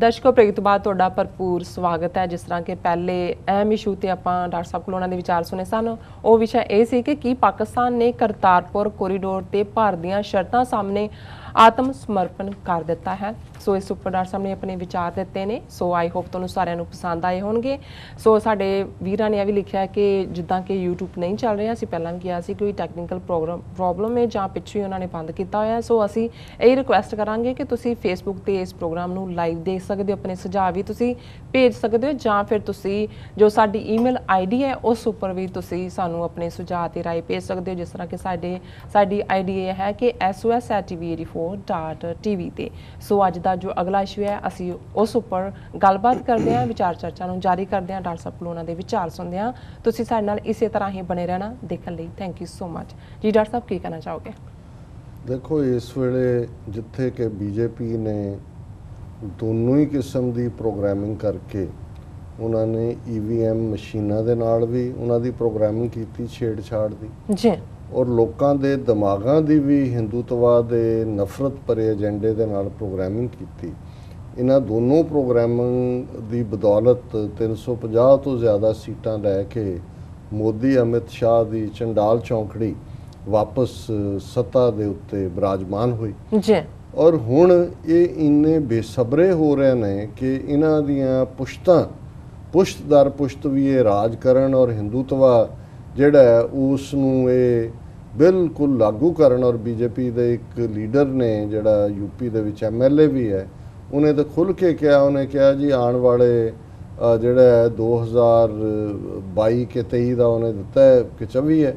ਦਰਸ਼ਕੋ break ਤੋਂ ਬਾਅਦ ਤੁਹਾਡਾ ਭਰਪੂਰ ਸਵਾਗਤ ਹੈ। ਜਿਸ ਤਰ੍ਹਾਂ ਕਿ ਪਹਿਲੇ ਅਹਿਮ ਇਸ਼ੂ ਤੇ ਆਪਾਂ ਡਾਕਟਰ ਸਾਹਿਬ ਕੋਲੋਂ ਉਹਨਾਂ ਦੇ ਵਿਚਾਰ ਸੁਣੇ ਸਨ, ਉਹ ਵਿਸ਼ਾ ਇਹ ਸੀ ਕਿ ਕੀ ਪਾਕਿਸਤਾਨ ਨੇ ਕਰਤਾਰਪੁਰ ਕੋਰੀਡੋਰ ਤੇ ਭਾਰਤ ਦੀਆਂ ਸ਼ਰਤਾਂ ਸਾਹਮਣੇ ਆਤਮ ਸਮਰਪਣ ਕਰ ਦਿੱਤਾ ਹੈ। ਸੋ ਇਸ ਉੱਪਰ ਡਾਕਟਰ ਸਾਹਿਬ ਨੇ ਆਪਣੇ ਵਿਚਾਰ ਦਿੱਤੇ ਨੇ। ਸੋ ਆਈ ਹੋਪ ਤੁਹਾਨੂੰ ਸਾਰਿਆਂ ਨੂੰ ਪਸੰਦ ਆਏ ਹੋਣਗੇ। ਸੋ ਸਾਡੇ ਵੀਰਾਂ ਨੇ ਇਹ ਵੀ ਲਿਖਿਆ ਕਿ ਜਿੱਦਾਂ ਕਿ YouTube ਨਹੀਂ ਚੱਲ ਰਿਹਾ, ਅਸੀਂ ਪਹਿਲਾਂ ਵੀ ਕਿਹਾ ਸੀ ਕੋਈ ਟੈਕਨੀਕਲ ਪ੍ਰੋਬਲਮ ਹੈ ਜਾਂ ਪਿੱਛੋਂ ਹੀ ਉਹਨਾਂ ਨੇ ਬੰਦ ਕੀਤਾ ਹੋਇਆ। ਸੋ ਅਸੀਂ ਇਹ ਰਿਕੁਐਸਟ ਕਰਾਂਗੇ ਕਿ ਤੁਸੀਂ Facebook ਤੇ ਇਸ ਪ੍ਰੋਗਰਾਮ ਨੂੰ ਲਾਈਵ ਦੇਖ ਸਕਦੇ ਹੋ, ਆਪਣੇ ਸੁਝਾਅ ਵੀ ਤੁਸੀਂ ਭੇਜ ਸਕਦੇ ਹੋ, ਜਾਂ ਫਿਰ ਤੁਸੀਂ ਜੋ ਸਾਡੀ ਈਮੇਲ ID ਹੈ ਉਸ ਉੱਪਰ ਵੀ ਤੁਸੀਂ ਸਾਨੂੰ ਆਪਣੇ ਸੁਝਾਅ ਤੇ ਰਾਏ ਭੇਜ ਸਕਦੇ ਹੋ। ਜਿਸ ਤਰ੍ਹਾਂ ਕਿ ਸਾਡੀ ID ਇਹ ਹੈ ਕਿ sos@tv84.tv ਤੇ। ਸੋ ਅੱਜ ਦਾ ਜੋ ਅਗਲਾ ਇਸ਼ੂ ਹੈ ਅਸੀਂ ਉਸ ਉੱਪਰ ਗੱਲਬਾਤ ਕਰਦੇ ਹਾਂ, ਵਿਚਾਰ ਚਰਚਾ ਨੂੰ ਜਾਰੀ ਕਰਦੇ ਹਾਂ, ਡਾਕਟਰ ਸਾਹਿਬ ਕੋਲੋਂ ਉਹਨਾਂ ਦੇ ਵਿਚਾਰ ਸੁਣਦੇ ਹਾਂ। ਤੁਸੀਂ ਸਾਡੇ ਨਾਲ ਇਸੇ ਤਰ੍ਹਾਂ ਹੀ ਬਣੇ ਰਹਿਣਾ। ਦੇਖਣ ਲਈ ਥੈਂਕ ਯੂ ਸੋ ਮਚ ਜੀ। ਡਾਕਟਰ ਸਾਹਿਬ ਕੀ ਕਹਿਣਾ ਚਾਹੋਗੇ? ਦੇਖੋ, ਇਸ ਵੇਲੇ ਜਿੱਥੇ ਕਿ BJP ਨੇ ਦੋਨੋਂ ਹੀ ਕਿਸਮ ਦੀ ਪ੍ਰੋਗਰਾਮਿੰਗ ਕਰਕੇ ਉਹਨਾਂ ਨੇ EVM ਮਸ਼ੀਨਾਂ ਦੇ ਨਾਲ ਵੀ ਉਹਨਾਂ ਦੀ ਪ੍ਰੋਗਰਾਮਿੰਗ ਕੀਤੀ, ਛੇੜਛਾੜ ਦੀ ਜੀ, ਔਰ ਲੋਕਾਂ ਦੇ ਦਿਮਾਗਾਂ ਦੀ ਵੀ ਹਿੰਦੂਤਵਾ ਦੇ ਨਫ਼ਰਤ ਭਰੇ ਏਜੰਡੇ ਦੇ ਨਾਲ ਪ੍ਰੋਗਰਾਮਿੰਗ ਕੀਤੀ। ਇਹਨਾਂ ਦੋਨੋਂ ਪ੍ਰੋਗਰਾਮਿੰਗ ਦੀ ਬਦੌਲਤ 350 ਤੋਂ ਜ਼ਿਆਦਾ ਸੀਟਾਂ ਲੈ ਕੇ ਮੋਦੀ ਅਮਿਤ ਸ਼ਾਹ ਦੀ ਚੰਡਾਲ ਚੌਂਕੜੀ ਵਾਪਸ ਸੱਤਾ ਦੇ ਉੱਤੇ ਬਿਰਾਜਮਾਨ ਹੋਈ ਜੀ। ਔਰ ਹੁਣ ਇਹ ਇੰਨੇ ਬੇਸਬਰੇ ਹੋ ਰਹੇ ਨੇ ਕਿ ਇਹਨਾਂ ਦੀਆਂ ਪੁਸ਼ਤ ਦਰ ਪੁਸ਼ਤ ਵੀ ਇਹ ਰਾਜ ਕਰਨ ਔਰ ਹਿੰਦੂਤਵਾ ਜਿਹੜਾ ਉਸ ਨੂੰ ਇਹ ਬਿਲਕੁਲ ਲਾਗੂ ਕਰਨ। ਔਰ BJP ਦੇ ਇੱਕ ਲੀਡਰ ਨੇ ਜਿਹੜਾ UP ਦੇ ਵਿੱਚ MLA ਵੀ ਹੈ, ਉਹਨੇ ਤਾਂ ਖੁੱਲ੍ਹ ਕੇ ਕਿਹਾ, ਉਹਨੇ ਕਿਹਾ ਜੀ ਆਉਣ ਵਾਲੇ ਜਿਹੜਾ 2022 ਕੇ 23 ਦਾ ਉਹਨੇ ਦਿੱਤਾ ਹੈ ਕਿ 24 ਹੈ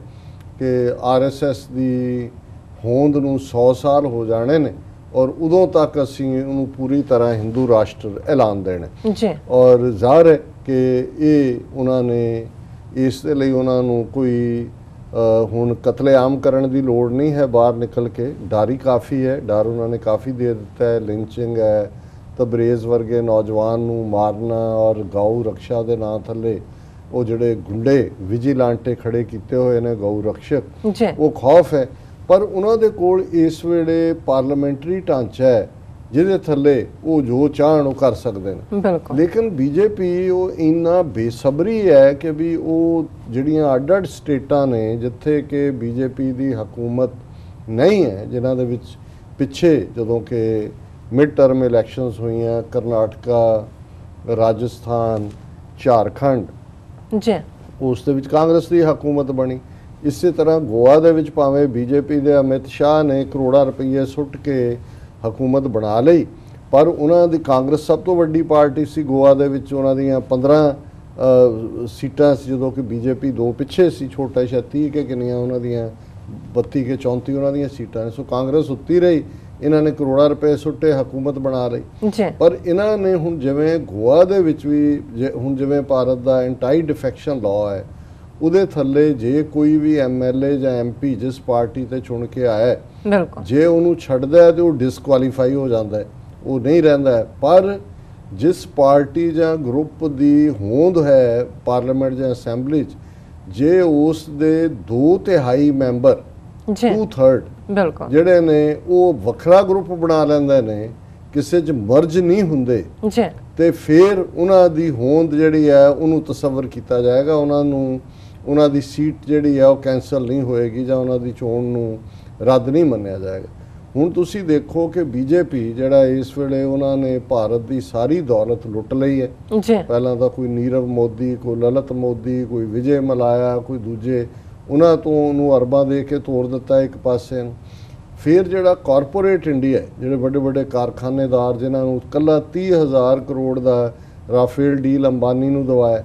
ਕਿ RSS ਦੀ ਹੋਂਦ ਨੂੰ 100 ਸਾਲ ਹੋ ਜਾਣੇ ਨੇ ਔਰ ਉਦੋਂ ਤੱਕ ਅਸੀਂ ਉਹਨੂੰ ਪੂਰੀ ਤਰ੍ਹਾਂ ਹਿੰਦੂ ਰਾਸ਼ਟਰ ਐਲਾਨ ਦੇਣਾ ਜੀ। ਔਰ ਜ਼ਾਹਰ ਹੈ ਕਿ ਇਹ ਉਹਨਾਂ ਨੇ ਇਸ ਦੇ ਲਈ ਉਹਨਾਂ ਨੂੰ ਕੋਈ ਹੁਣ ਕਤਲੇਆਮ ਕਰਨ ਦੀ ਲੋੜ ਨਹੀਂ ਹੈ। ਬਾਹਰ ਨਿਕਲ ਕੇ ਡਰ ਹੀ ਕਾਫੀ ਹੈ, ਡਰ ਉਹਨਾਂ ਨੇ ਕਾਫੀ ਦੇ ਦਿੱਤਾ ਹੈ। ਲਿੰਚਿੰਗ ਹੈ, ਤਬਰੇਜ਼ ਵਰਗੇ ਨੌਜਵਾਨ ਨੂੰ ਮਾਰਨਾ ਔਰ ਗਊ ਰਕਸ਼ਾ ਦੇ ਨਾਂ ਥੱਲੇ ਉਹ ਜਿਹੜੇ ਗੁੰਡੇ ਵਿਜੀਲਾਂਟੇ ਖੜੇ ਕੀਤੇ ਹੋਏ ਨੇ ਗਊ ਰਕਸ਼ਕ, ਉਹ ਖੌਫ ਹੈ। ਪਰ ਉਹਨਾਂ ਦੇ ਕੋਲ ਇਸ ਵੇਲੇ ਪਾਰਲੀਮੈਂਟਰੀ ਢਾਂਚਾ ਹੈ ਜਿਹਦੇ ਥੱਲੇ ਉਹ ਜੋ ਚਾਹਣ ਉਹ ਕਰ ਸਕਦੇ ਨੇ। ਲੇਕਿਨ BJP ਉਹ ਇੰਨਾ ਬੇਸਬਰੀ ਹੈ ਕਿ ਵੀ ਉਹ ਜਿਹੜੀਆਂ ਅੱਡ-ਅੱਡ ਸਟੇਟਾਂ ਨੇ ਜਿੱਥੇ ਕਿ BJP ਦੀ ਹਕੂਮਤ ਨਹੀਂ ਹੈ, ਜਿਨ੍ਹਾਂ ਦੇ ਵਿੱਚ ਪਿੱਛੇ ਜਦੋਂ ਕਿ ਮਿਡ ਟਰਮ ਇਲੈਕਸ਼ਨਸ ਹੋਈਆਂ, ਕਰਨਾਟਕਾ, ਰਾਜਸਥਾਨ, ਝਾਰਖੰਡ ਜੀ, ਉਸ ਦੇ ਵਿੱਚ ਕਾਂਗਰਸ ਦੀ ਹਕੂਮਤ ਬਣੀ। ਇਸੇ ਤਰ੍ਹਾਂ ਗੋਆ ਦੇ ਵਿੱਚ ਭਾਵੇਂ BJP ਦੇ ਅਮਿਤ ਸ਼ਾਹ ਨੇ ਕਰੋੜਾਂ ਰੁਪਈਏ ਸੁੱਟ ਕੇ ਹਕੂਮਤ ਬਣਾ ਲਈ, ਪਰ ਉਹਨਾਂ ਦੀ ਕਾਂਗਰਸ ਸਭ ਤੋਂ ਵੱਡੀ ਪਾਰਟੀ ਸੀ ਗੋਆ ਦੇ ਵਿੱਚ। ਉਹਨਾਂ ਦੀਆਂ 15 ਸੀਟਾਂ ਸੀ, ਜਦੋਂ ਕਿ BJP 2 ਪਿੱਛੇ ਸੀ, ਛੋਟਾ ਸ਼ਾਇਦ 30 ਕਿ ਕਿੰਨੀਆਂ ਉਹਨਾਂ ਦੀਆਂ 32 ਕਿ 34 ਉਹਨਾਂ ਦੀਆਂ ਸੀਟਾਂ ਨੇ। ਸੋ ਕਾਂਗਰਸ ਉੱਤੀ ਰਹੀ, ਇਹਨਾਂ ਨੇ ਕਰੋੜਾਂ ਰੁਪਏ ਸੁੱਟੇ, ਹਕੂਮਤ ਬਣਾ ਲਈ। ਪਰ ਇਹਨਾਂ ਨੇ ਹੁਣ ਜਿਵੇਂ ਗੋਆ ਦੇ ਵਿੱਚ ਵੀ ਹੁਣ ਜਿਵੇਂ ਭਾਰਤ ਦਾ ਐਂਟੀ ਡਿਫੈਕਸ਼ਨ ਲਾਅ ਹੈ, ਉਹਦੇ ਥੱਲੇ ਜੇ ਕੋਈ ਵੀ MLA ਜਾਂ MP ਜਿਸ ਪਾਰਟੀ ਤੇ ਚੁਣ ਕੇ ਆਇਆ, ਜੇ ਉਹਨੂੰ ਛੱਡਦਾ ਹੈ ਤੇ ਉਹ ਡਿਸਕੁਆਲੀਫਾਈ ਹੋ ਜਾਂਦਾ ਹੈ, ਉਹ ਨਹੀਂ ਰਹਿੰਦਾ ਹੈ। ਪਰ ਜਿਸ ਪਾਰਟੀ ਜਾਂ ਗਰੁੱਪ ਦੀ ਹੋਂਦ ਹੈ ਪਾਰਲੀਮੈਂਟ ਜਾਂ ਅਸੈਂਬਲੀ 'ਚ, ਜੇ ਉਸ ਦੇ 2/3 ਮੈਂਬਰ 2/3 ਜਿਹੜੇ ਨੇ ਉਹ ਵੱਖਰਾ ਗਰੁੱਪ ਬਣਾ ਲੈਂਦੇ ਨੇ, ਕਿਸੇ 'ਚ ਮਰਜ ਨਹੀਂ ਹੁੰਦੇ, ਤੇ ਫਿਰ ਉਹਨਾਂ ਦੀ ਹੋਂਦ ਜਿਹੜੀ ਹੈ ਉਹਨੂੰ ਤਸੱਵਰ ਕੀਤਾ ਜਾਏਗਾ, ਉਹਨਾਂ ਦੀ ਸੀਟ ਜਿਹੜੀ ਹੈ ਉਹ ਕੈਂਸਲ ਨਹੀਂ ਹੋਏਗੀ ਜਾਂ ਉਹਨਾਂ ਦੀ ਚੋਣ ਨੂੰ ਰੱਦ ਨਹੀਂ ਮੰਨਿਆ ਜਾਏਗਾ। ਹੁਣ ਤੁਸੀਂ ਦੇਖੋ ਕਿ BJP ਜਿਹੜਾ ਇਸ ਵੇਲੇ ਉਹਨਾਂ ਨੇ ਭਾਰਤ ਦੀ ਸਾਰੀ ਦੌਲਤ ਲੁੱਟ ਲਈ ਹੈ। ਪਹਿਲਾਂ ਤਾਂ ਕੋਈ ਨੀਰਵ ਮੋਦੀ, ਕੋਈ ਲਲਿਤ ਮੋਦੀ, ਕੋਈ ਵਿਜੇ ਮਲਾਇਆ, ਕੋਈ ਦੂਜੇ, ਉਹਨਾਂ ਤੋਂ ਉਹਨੂੰ ਅਰਬਾਂ ਦੇ ਕੇ ਤੋੜ ਦਿੱਤਾ ਇੱਕ ਪਾਸੇ ਨੂੰ। ਫਿਰ ਜਿਹੜਾ ਕਾਰਪੋਰੇਟ ਇੰਡੀਆ, ਜਿਹੜੇ ਵੱਡੇ ਵੱਡੇ ਕਾਰਖਾਨੇਦਾਰ ਜਿਨ੍ਹਾਂ ਨੂੰ ਇਕੱਲਾ 30,000 ਕਰੋੜ ਦਾ ਰਾਫੇਲ ਡੀਲ ਅੰਬਾਨੀ ਨੂੰ ਦਵਾਇਆ,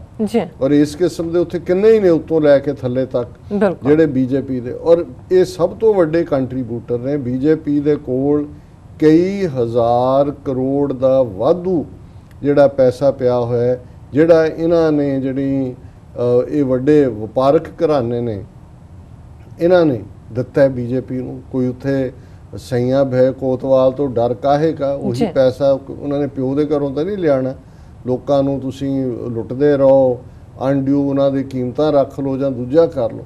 ਔਰ ਇਸ ਕਿਸਮ ਦੇ ਉੱਥੇ ਕਿੰਨੇ ਹੀ ਨੇ ਉੱਤੋਂ ਲੈ ਕੇ ਥੱਲੇ ਤੱਕ ਜਿਹੜੇ BJP ਦੇ, ਔਰ ਇਹ ਸਭ ਤੋਂ ਵੱਡੇ ਕੰਟਰੀਬਿਊਟਰ ਨੇ। BJP ਦੇ ਕੋਲ ਕਈ ਹਜ਼ਾਰ ਕਰੋੜ ਦਾ ਵਾਧੂ ਜਿਹੜਾ ਪੈਸਾ ਪਿਆ ਹੋਇਆ, ਜਿਹੜਾ ਇਹਨਾਂ ਨੇ ਜਿਹੜੀ ਇਹ ਵੱਡੇ ਵਪਾਰਕ ਘਰਾਣੇ ਨੇ ਇਹਨਾਂ ਨੇ ਦਿੱਤਾ ਹੈ BJP ਨੂੰ। ਕੋਈ ਉੱਥੇ ਸਈਆਂ ਭੈ ਕੋਤਵਾਲ ਤੋਂ ਡਰ ਕਾਹੇ ਕਾ, ਉਹੀ ਪੈਸਾ ਉਹਨਾਂ ਨੇ ਪਿਓ ਦੇ ਘਰੋਂ ਤਾਂ ਨਹੀਂ ਲਿਆਣਾ। ਲੋਕਾਂ ਨੂੰ ਤੁਸੀਂ ਲੁੱਟਦੇ ਰਹੋ, ਅਨਡਿਊ ਉਹਨਾਂ ਦੀ ਕੀਮਤਾਂ ਰੱਖ ਲਓ ਜਾਂ ਦੂਜਾ ਕਰ ਲਓ।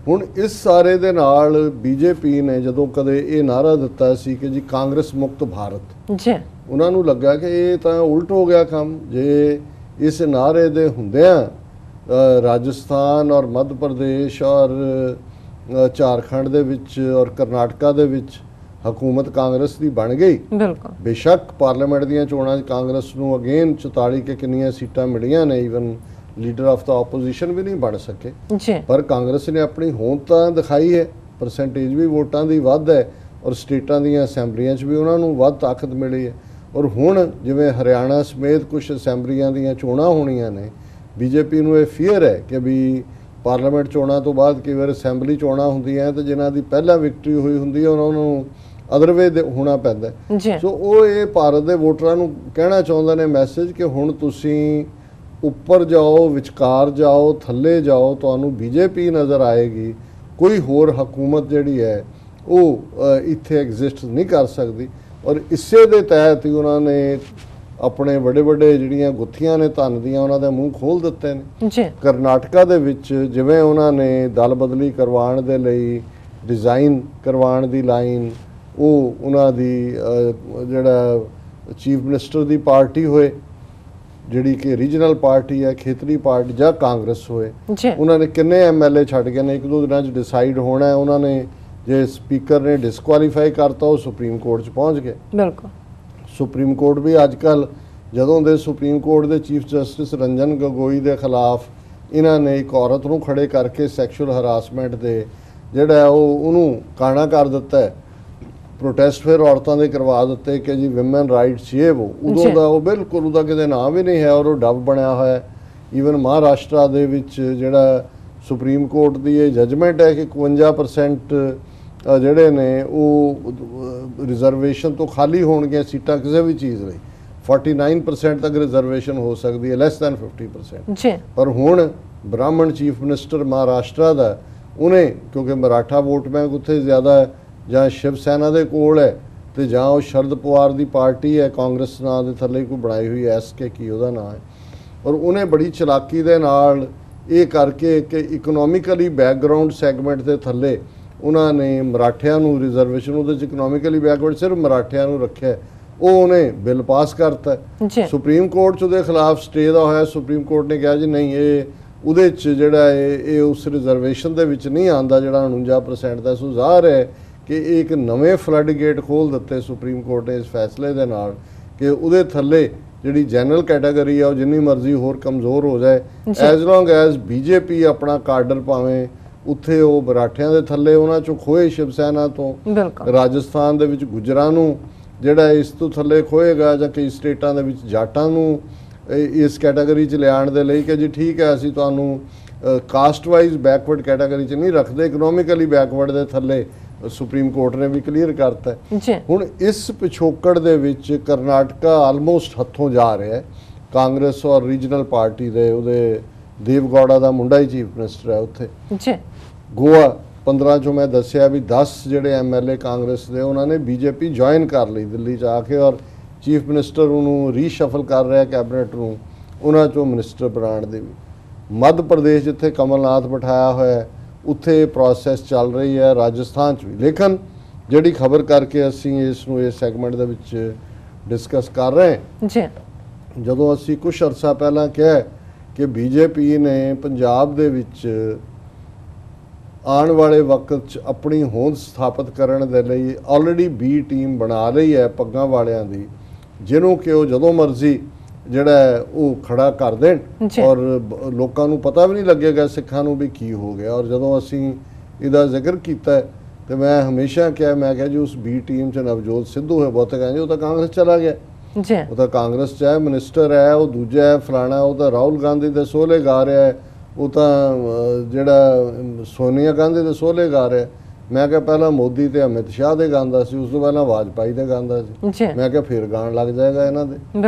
ਹੁਣ ਇਸ ਸਾਰੇ ਦੇ ਨਾਲ BJP ਨੇ ਜਦੋਂ ਕਦੇ ਇਹ ਨਾਰਾ ਦਿੱਤਾ ਸੀ ਕਿ ਜੀ ਕਾਂਗਰਸ ਮੁਕਤ ਭਾਰਤ, ਉਹਨਾਂ ਨੂੰ ਲੱਗਾ ਕਿ ਇਹ ਤਾਂ ਉਲਟ ਹੋ ਗਿਆ ਕੰਮ। ਜੇ ਇਸ ਨਾਅਰੇ ਦੇ ਹੁੰਦਿਆਂ ਰਾਜਸਥਾਨ ਔਰ ਮੱਧ ਪ੍ਰਦੇਸ਼ ਔਰ ਝਾਰਖੰਡ ਦੇ ਵਿੱਚ ਔਰ ਕਰਨਾਟਕਾ ਦੇ ਵਿੱਚ ਹਕੂਮਤ ਕਾਂਗਰਸ ਦੀ ਬਣ ਗਈ, ਬਿਲਕੁਲ ਬੇਸ਼ੱਕ ਪਾਰਲੀਮੈਂਟ ਦੀਆਂ ਚੋਣਾਂ 'ਚ ਕਾਂਗਰਸ ਨੂੰ ਅਗੇਨ 44 ਕੇ ਕਿੰਨੀਆਂ ਸੀਟਾਂ ਮਿਲੀਆਂ ਨੇ, even leader of the opposition ਵੀ ਨਹੀਂ ਬਣ ਸਕੇ, ਜੀ ਪਰ ਕਾਂਗਰਸ ਨੇ ਆਪਣੀ ਹੋਂਦ ਤਾਂ ਦਿਖਾਈ ਹੈ, ਪਰਸੈਂਟੇਜ ਵੀ ਵੋਟਾਂ ਦੀ ਵੱਧ ਹੈ ਔਰ ਸਟੇਟਾਂ ਦੀਆਂ ਅਸੈਂਬਲੀਆਂ 'ਚ ਵੀ ਉਹਨਾਂ ਨੂੰ ਵੱਧ ਤਾਕਤ ਮਿਲੀ ਹੈ। ਔਰ ਹੁਣ ਜਿਵੇਂ ਹਰਿਆਣਾ ਸਮੇਤ ਕੁਝ ਅਸੈਂਬਲੀਆਂ ਦੀਆਂ ਚੋਣਾਂ ਹੋਣੀਆਂ ਨੇ, ਬੀਜੇਪੀ ਨੂੰ ਇਹ ਫੀਅਰ ਹੈ ਕਿ ਵੀ ਪਾਰਲੀਮੈਂਟ ਚੋਣਾਂ ਤੋਂ ਬਾਅਦ ਕਈ ਵਾਰ ਅਸੈਂਬਲੀ ਚੋਣਾਂ ਹੁੰਦੀਆਂ ਤੇ ਜਿਨ੍ਹਾਂ ਦੀ ਪਹਿਲਾਂ ਵਿਕਟਰੀ ਹੋਈ ਹੁੰਦੀ ਹੈ ਉਹਨਾਂ ਨੂੰ ਅਦਰਵੇ ਹੋਣਾ ਪੈਂਦਾ। ਸੋ ਉਹ ਇਹ ਭਾਰਤ ਦੇ ਵੋਟਰਾਂ ਨੂੰ ਕਹਿਣਾ ਚਾਹੁੰਦੇ ਨੇ ਮੈਸੇਜ ਕਿ ਹੁਣ ਤੁਸੀਂ ਉੱਪਰ ਜਾਓ, ਵਿਚਕਾਰ ਜਾਓ, ਥੱਲੇ ਜਾਓ, ਤੁਹਾਨੂੰ ਬੀਜੇਪੀ ਨਜ਼ਰ ਆਏਗੀ, ਕੋਈ ਹੋਰ ਹਕੂਮਤ ਜਿਹੜੀ ਹੈ ਉਹ ਇੱਥੇ ਐਗਜ਼ਿਸਟ ਨਹੀਂ ਕਰ ਸਕਦੀ। ਔਰ ਇਸੇ ਦੇ ਤਹਿਤ ਹੀ ਉਹਨਾਂ ਨੇ ਆਪਣੇ ਵੱਡੇ ਵੱਡੇ ਜਿਹੜੀਆਂ ਗੁੱਥੀਆਂ ਨੇ ਧਨ ਦੀਆਂ ਉਹਨਾਂ ਦੇ ਮੂੰਹ ਖੋਲ ਦਿੱਤੇ ਨੇ। ਕਰਨਾਟਕਾ ਦੇ ਵਿੱਚ ਜਿਵੇਂ ਉਹਨਾਂ ਨੇ ਦਲ ਬਦਲੀ ਕਰਵਾਉਣ ਦੇ ਲਈ ਡਿਜ਼ਾਈਨ ਕਰਵਾਉਣ ਦੀ ਲਾਈਨ, ਉਹ ਉਹਨਾਂ ਦੀ ਜਿਹੜਾ ਚੀਫ ਮਿਨਿਸਟਰ ਦੀ ਪਾਰਟੀ ਹੋਏ ਜਿਹੜੀ ਕਿ ਰੀਜਨਲ ਪਾਰਟੀ ਹੈ, ਖੇਤਰੀ ਪਾਰਟੀ ਜਾਂ ਕਾਂਗਰਸ ਹੋਏ, ਉਹਨਾਂ ਨੇ ਕਿੰਨੇ ਐਮਐਲਏ ਛੱਡ ਗਏ ਨੇ, 1-2 ਦਿਨਾਂ 'ਚ ਡਿਸਾਈਡ ਹੋਣਾ ਹੈ। ਉਹਨਾਂ ਨੇ ਜੇ ਸਪੀਕਰ ਨੇ ਡਿਸਕੁਆਲੀਫਾਈ ਕਰਤਾ ਉਹ ਸੁਪਰੀਮ ਕੋਰਟ 'ਚ ਪਹੁੰਚ ਗਏ। ਬਿਲਕੁਲ ਸੁਪਰੀਮ ਕੋਰਟ ਵੀ ਅੱਜ ਕੱਲ੍ਹ ਜਦੋਂ ਦੇ ਸੁਪਰੀਮ ਕੋਰਟ ਦੇ ਚੀਫ ਜਸਟਿਸ ਰੰਜਨ ਗਗੋਈ ਦੇ ਖਿਲਾਫ ਇਹਨਾਂ ਨੇ ਇੱਕ ਔਰਤ ਨੂੰ ਖੜੇ ਕਰਕੇ ਸੈਕਸ਼ੂਅਲ ਹਰਾਸਮੈਂਟ ਦੇ ਜਿਹੜਾ ਉਹਨੂੰ ਕਾਣਾ ਕਰ ਦਿੱਤਾ ਹੈ। ਪ੍ਰੋਟੈਸਟ ਫਿਰ ਔਰਤਾਂ ਦੇ ਕਰਵਾ ਦਿੱਤੇ ਕਿ ਜੀ ਵਿਮਨ ਰਾਈਟਸ ਇਹ ਉਦੋਂ ਦਾ ਉਹ ਬਿਲਕੁਲ ਉਹਦਾ ਕਿਤੇ ਨਾਮ ਵੀ ਨਹੀਂ ਹੈ ਔਰ ਉਹ ਡੱਬ ਬਣਿਆ ਹੋਇਆ। ਈਵਨ ਮਹਾਰਾਸ਼ਟਰ ਦੇ ਵਿੱਚ ਜਿਹੜਾ ਸੁਪਰੀਮ ਕੋਰਟ ਦੀ ਇਹ ਜਜਮੈਂਟ ਹੈ ਕਿ 51% ਜਿਹੜੇ ਨੇ ਉਹ ਰਿਜ਼ਰਵੇਸ਼ਨ ਤੋਂ ਖਾਲੀ ਹੋਣਗੀਆਂ ਸੀਟਾਂ ਕਿਸੇ ਵੀ ਚੀਜ਼ ਲਈ, 49% ਤੱਕ ਰਿਜ਼ਰਵੇਸ਼ਨ ਹੋ ਸਕਦੀ ਹੈ, ਲੈਸ ਦੈਨ 50%। ਪਰ ਹੁਣ ਬ੍ਰਾਹਮਣ ਚੀਫ ਮਿਨਿਸਟਰ ਮਹਾਰਾਸ਼ਟਰ ਦਾ, ਉਹਨੇ ਕਿਉਂਕਿ ਮਰਾਠਾ ਵੋਟ ਬੈਂਕ ਉੱਥੇ ਜ਼ਿਆਦਾ ਹੈ, ਜਾਂ ਸ਼ਿਵ ਸੈਨਾ ਦੇ ਕੋਲ ਹੈ ਤੇ ਜਾਂ ਉਹ ਸ਼ਰਦ ਪਵਾਰ ਦੀ ਪਾਰਟੀ ਹੈ, ਕਾਂਗਰਸ ਨਾਂ ਦੇ ਥੱਲੇ ਕੋਈ ਬਣਾਈ ਹੋਈ ਐਸਕੇ ਕੀ ਉਹਦਾ ਨਾਂ ਹੈ, ਔਰ ਉਹਨੇ ਬੜੀ ਚਲਾਕੀ ਦੇ ਨਾਲ ਇਹ ਕਰਕੇ ਕਿ ਇਕਨੋਮਿਕਲੀ ਬੈਕਗਰਾਊਂਡ ਸੈਗਮੈਂਟ ਦੇ ਥੱਲੇ ਉਹਨਾਂ ਨੇ ਮਰਾਠਿਆਂ ਨੂੰ ਰਿਜ਼ਰਵੇਸ਼ਨ, ਉਹਦੇ 'ਚ ਇਕਨੋਮਿਕਲੀ ਬੈਕਵਰਡ ਸਿਰਫ ਮਰਾਠਿਆਂ ਨੂੰ ਰੱਖਿਆ, ਉਹ ਉਹਨੇ ਬਿੱਲ ਪਾਸ ਕਰਤਾ। ਸੁਪਰੀਮ ਕੋਰਟ 'ਚ ਉਹਦੇ ਖਿਲਾਫ ਸਟੇ ਦਾ ਹੋਇਆ। ਸੁਪਰੀਮ ਕੋਰਟ ਨੇ ਕਿਹਾ ਜੀ ਨਹੀਂ, ਇਹ ਉਹਦੇ 'ਚ ਜਿਹੜਾ ਇਹ ਉਸ ਰਿਜ਼ਰਵੇਸ਼ਨ ਦੇ ਵਿੱਚ ਨਹੀਂ ਆਉਂਦਾ ਜਿਹੜਾ 49% ਦਾ। ਸੋ ਜ਼ਾਹਰ ਹੈ ਕਿ ਇਹ ਇੱਕ ਨਵੇਂ ਫਲੱਡ ਗੇਟ ਖੋਲ੍ਹ ਦਿੱਤੇ ਸੁਪਰੀਮ ਕੋਰਟ ਨੇ ਇਸ ਫੈਸਲੇ ਦੇ ਨਾਲ ਕਿ ਉਹਦੇ ਥੱਲੇ ਜਿਹੜੀ ਜਨਰਲ ਕੈਟਾਗਰੀ ਆ ਉਹ ਜਿੰਨੀ ਮਰਜ਼ੀ ਹੋਰ ਕਮਜ਼ੋਰ ਹੋ ਜਾਏ, ਐਜ਼ ਲੌਂਗ ਐਜ਼ ਬੀਜੇਪੀ ਆਪਣਾ ਕਾਡਰ ਭਾਵੇਂ ਉੱਥੇ ਉਹ ਮਰਾਠਿਆਂ ਦੇ ਥੱਲੇ ਉਹਨਾਂ 'ਚੋਂ ਖੋਏ ਸ਼ਿਵ ਸੈਨਾ ਤੋਂ, ਰਾਜਸਥਾਨ ਦੇ ਵਿੱਚ ਗੁੱਜਰਾਂ ਨੂੰ ਜਿਹੜਾ ਇਸ ਤੋਂ ਥੱਲੇ ਖੋਏਗਾ, ਜਾਂ ਕਈ ਸਟੇਟਾਂ ਦੇ ਵਿੱਚ ਜਾਟਾਂ ਨੂੰ ਇਸ ਕੈਟਾਗਰੀ 'ਚ ਲਿਆਉਣ ਦੇ ਲਈ ਕਿ ਜੀ ਠੀਕ ਹੈ ਅਸੀਂ ਤੁਹਾਨੂੰ ਕਾਸਟ ਵਾਈਜ਼ ਬੈਕਵਰਡ ਕੈਟਾਗਰੀ 'ਚ ਨਹੀਂ ਰੱਖਦੇ, ਇਕਨੋਮਿਕਲੀ ਬੈਕਵਰਡ ਦੇ ਥੱਲੇ ਸੁਪਰੀਮ ਕੋਰਟ ਨੇ ਵੀ ਕਲੀਅਰ ਕਰਤਾ। ਹੁਣ ਇਸ ਪਿਛੋਕੜ ਦੇ ਵਿੱਚ ਕਰਨਾਟਕਾ ਆਲਮੋਸਟ ਹੱਥੋਂ ਜਾ ਰਿਹਾ ਹੈ। ਕਾਂਗਰਸ ਔਰ ਰੀਜਨਲ ਪਾਰਟੀ ਦੇ ਉਹਦੇ ਦੇਵਗੌੜਾ ਦਾ ਮੁੰਡਾ ਹੀ ਚੀਫ ਮਿਨਿਸਟਰ ਹੈ ਉੱਥੇ। ਗੋਆ 15 ਚੋਂ ਮੈਂ ਦੱਸਿਆ ਵੀ 10 ਜਿਹੜੇ ਐਮਐਲਏ ਕਾਂਗਰਸ ਦੇ ਉਹਨਾਂ ਨੇ ਬੀਜੇਪੀ ਜੁਆਇਨ ਕਰ ਲਈ ਦਿੱਲੀ 'ਚ ਆ ਕੇ, ਔਰ ਚੀਫ ਮਿਨਿਸਟਰ ਉਹਨੂੰ ਰੀਸ਼ਫਲ ਕਰ ਰਿਹਾ ਕੈਬਨਿਟ ਨੂੰ, ਉਹਨਾਂ 'ਚੋਂ ਮਿਨਿਸਟਰ ਬਣਾਉਣ ਦੇ ਵੀ। ਮੱਧ ਪ੍ਰਦੇਸ਼ ਜਿੱਥੇ ਕਮਲਨਾਥ ਬਿਠਾਇਆ ਹੋਇਆ ਉੱਥੇ ਪ੍ਰੋਸੈਸ ਚੱਲ ਰਹੀ ਹੈ, ਰਾਜਸਥਾਨ 'ਚ ਵੀ। ਲੇਕਿਨ ਜਿਹੜੀ ਖਬਰ ਕਰਕੇ ਅਸੀਂ ਇਸ ਨੂੰ ਇਸ ਸੈਗਮੈਂਟ ਦੇ ਵਿੱਚ ਡਿਸਕਸ ਕਰ ਰਹੇ ਹਾਂ, ਜਦੋਂ ਅਸੀਂ ਕੁਝ ਅਰਸਾ ਪਹਿਲਾਂ ਕਿਹਾ ਕਿ ਬੀਜੇਪੀ ਨੇ ਪੰਜਾਬ ਦੇ ਵਿੱਚ ਆਉਣ ਵਾਲੇ ਵਕਤ 'ਚ ਆਪਣੀ ਹੋਂਦ ਸਥਾਪਿਤ ਕਰਨ ਦੇ ਲਈ ਆਲਰੇਡੀ ਬੀ ਟੀਮ ਬਣਾ ਲਈ ਹੈ ਪੱਗਾਂ ਵਾਲਿਆਂ ਦੀ, ਜਿਹਨੂੰ ਕਿ ਉਹ ਜਦੋਂ ਮਰਜ਼ੀ ਜਿਹੜਾ ਉਹ ਖੜਾ ਕਰ ਦੇਣ ਔਰ ਲੋਕਾਂ ਨੂੰ ਪਤਾ ਵੀ ਨਹੀਂ ਲੱਗੇਗਾ ਸਿੱਖਾਂ ਨੂੰ ਵੀ ਕੀ ਹੋ ਗਿਆ। ਔਰ ਜਦੋਂ ਅਸੀਂ ਇਹਦਾ ਜ਼ਿਕਰ ਕੀਤਾ ਤੇ ਮੈਂ ਹਮੇਸ਼ਾ ਕਿਹਾ, ਮੈਂ ਕਿਹਾ ਜੀ ਉਸ ਬੀ ਟੀਮ 'ਚ ਨਵਜੋਤ ਸਿੱਧੂ ਹੈ, ਬਹੁਤੇ ਕਹਿੰਦੇ ਉਹ ਤਾਂ ਕਾਂਗਰਸ ਚਲਾ ਗਿਆ, ਉਹ ਤਾਂ ਕਾਂਗਰਸ 'ਚ ਹੈ, ਮਿਨਿਸਟਰ ਹੈ, ਉਹ ਦੂਜਾ ਹੈ ਫਲਾਣਾ, ਉਹ ਤਾਂ ਰਾਹੁਲ ਗਾਂਧੀ ਦੇ ਸੋਹਲੇ ਗਾ ਰਿਹਾ ਹੈ, ਉਹ ਤਾਂ ਜਿਹੜਾ ਸੋਨੀਆ ਗਾਂਧੀ ਦੇ ਸੋਹਲੇ ਗਾ ਰਿਹਾ। ਮੈਂ ਕਿਹਾ ਪਹਿਲਾਂ ਮੋਦੀ ਤੇ ਅਮਿਤ ਸ਼ਾਹ ਦੇ ਗਾਉਂਦਾ ਸੀ, ਉਸ ਤੋਂ ਪਹਿਲਾਂ ਵਾਜਪਾਈ ਦੇ ਗਾਉਂਦਾ ਸੀ। ਮੈਂ ਕਿਹਾ ਫਿਰ ਗਾਣ ਲੱਗ ਜਾਏਗਾ ਇਹਨਾਂ ਦੇ,